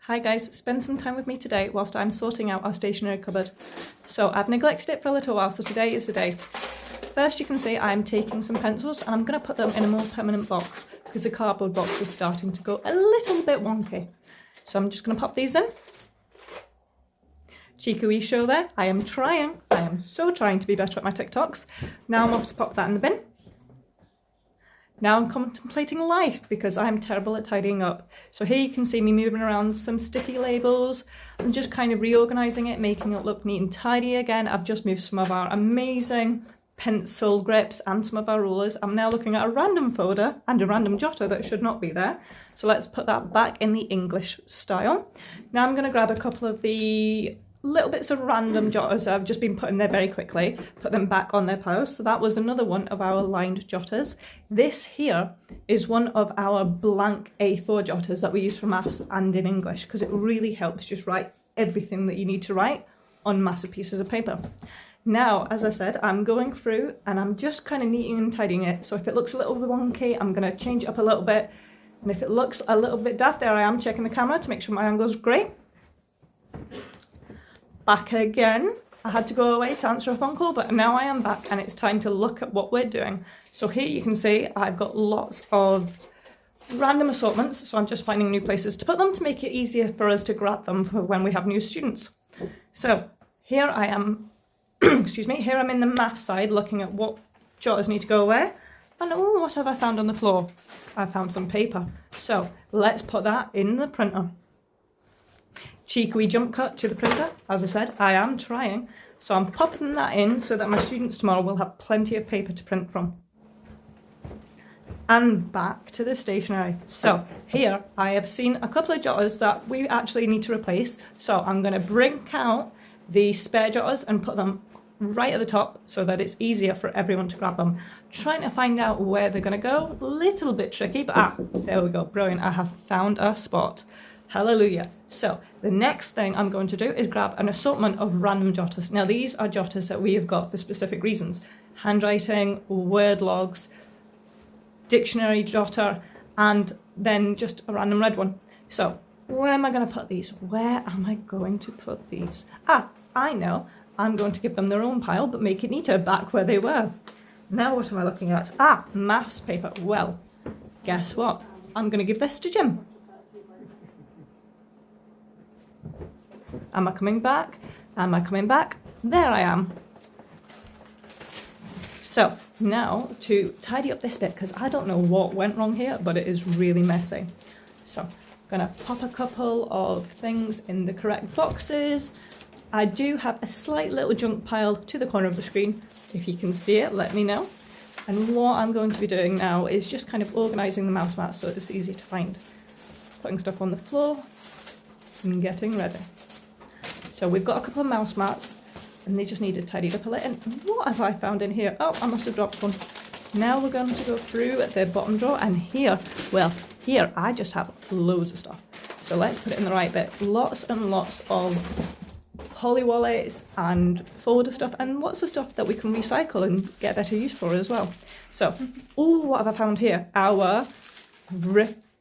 Hi guys, spend some time with me today whilst I'm sorting out our stationery cupboard. So I've neglected it for a little while, so today is the day. First you can see I'm taking some pencils and I'm going to put them in a more permanent box because the cardboard box is starting to go a little bit wonky. So I'm just going to pop these in. Cheeky wee show there. I am so trying to be better at my TikToks. Now I'm off to pop that in the bin. Now I'm contemplating life because I'm terrible at tidying up. So here you can see me moving around some sticky labels. I'm just kind of reorganising it, making it look neat and tidy again. I've just moved some of our amazing pencil grips and some of our rulers. I'm now looking at a random folder and a random jotter that should not be there. So let's put that back in the English style. Now I'm going to grab a couple of the little bits of random jotters I've just been putting there very quickly, put them back on their piles. So that was another one of our lined jotters. This here is one of our blank A4 jotters that we use for maths and in English because it really helps just write everything that you need to write on massive pieces of paper. Now, as I said, I'm going through and I'm just kind of neating and tidying it. So if it looks a little bit wonky, I'm going to change it up a little bit. And if it looks a little bit daft, there I am checking the camera to make sure my angle is great. Back again. I had to go away to answer a phone call, but now I am back and it's time to look at what we're doing. So here you can see I've got lots of random assortments, so I'm just finding new places to put them to make it easier for us to grab them for when we have new students. So here I am, excuse me, here I'm in the math side looking at what jotters need to go where. And oh, what have I found on the floor? I found some paper. So let's put that in the printer. Cheeky jump cut to the printer. As I said, I am trying. So I'm popping that in so that my students tomorrow will have plenty of paper to print from. And back to the stationery. So here I have seen a couple of jotters that we actually need to replace. So I'm going to bring out the spare jotters and put them right at the top so that it's easier for everyone to grab them. Trying to find out where they're going to go. A little bit tricky, but there we go. Brilliant. I have found a spot. Hallelujah. So the next thing I'm going to do is grab an assortment of random jotters. Now these are jotters that we have got for specific reasons. Handwriting, word logs, dictionary jotter, and then just a random red one. So where am I going to put these? Where am I going to put these? I know. I'm going to give them their own pile, but make it neater back where they were. Now what am I looking at? Maths paper. Well, guess what? I'm going to give this to Jim. Am I coming back? Am I coming back? There I am. So now to tidy up this bit, because I don't know what went wrong here, but it is really messy. So I'm going to pop a couple of things in the correct boxes. I do have a slight little junk pile to the corner of the screen. If you can see it, let me know. And what I'm going to be doing now is just kind of organising the mouse mat so it's easy to find. Putting stuff on the floor and getting ready. So we've got a couple of mouse mats and they just need to tidy up a little. And what have I found in here? Oh, I must have dropped one. Now we're going to go through at the bottom drawer and here, well, here I just have loads of stuff. So let's put it in the right bit. Lots and lots of Polly wallets and folder stuff and lots of stuff that we can recycle and get better use for as well. So, what have I found here? Our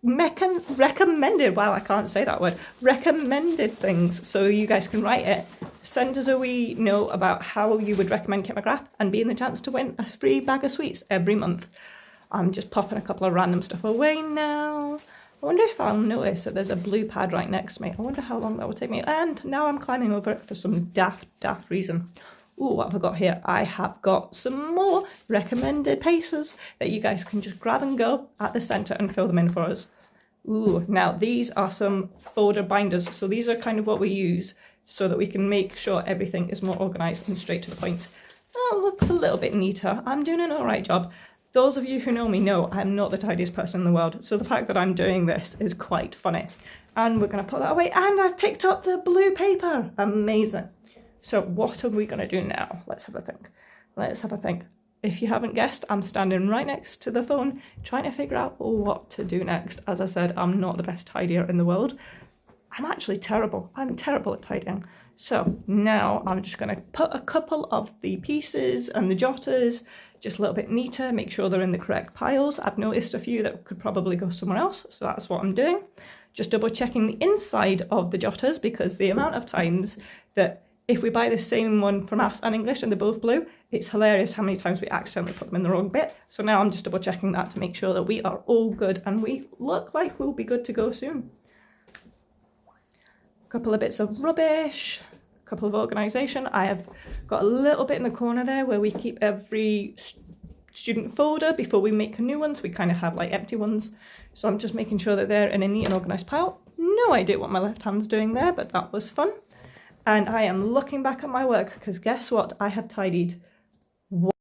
recommended, wow, I can't say that word, recommended things, so you guys can write it. Send us a wee note about how you would recommend Kitmcgrath and be in the chance to win a free bag of sweets every month. I'm just popping a couple of random stuff away now. I wonder if I'll notice that there's a blue pad right next to me. I wonder how long that will take me. And now I'm climbing over it for some daft reason. Ooh, what have I got here? I have got some more recommended papers that you guys can just grab and go at the centre and fill them in for us. Ooh, now these are some folder binders. So these are kind of what we use so that we can make sure everything is more organised and straight to the point. Oh, looks a little bit neater. I'm doing an alright job. Those of you who know me know I'm not the tidiest person in the world. So the fact that I'm doing this is quite funny. And we're going to put that away. And I've picked up the blue paper. Amazing. So what are we going to do now? Let's have a think. Let's have a think. If you haven't guessed, I'm standing right next to the phone trying to figure out what to do next. As I said, I'm not the best tidier in the world. I'm actually terrible. I'm terrible at tidying. So now I'm just going to put a couple of the pieces and the jotters just a little bit neater, make sure they're in the correct piles. I've noticed a few that could probably go somewhere else, so that's what I'm doing. just double checking the inside of the jotters, because the amount of times that if we buy the same one for maths and English and they're both blue, it's hilarious how many times we accidentally put them in the wrong bit. So now I'm just double checking that to make sure that we are all good, and we look like we'll be good to go soon. A couple of bits of rubbish, a couple of organisation. I have got a little bit in the corner there where we keep every student folder before we make new ones. We kind of have like empty ones. So I'm just making sure that they're in a neat and organised pile. No idea what my left hand's doing there, but that was fun. And I am looking back at my work because guess what? I have tidied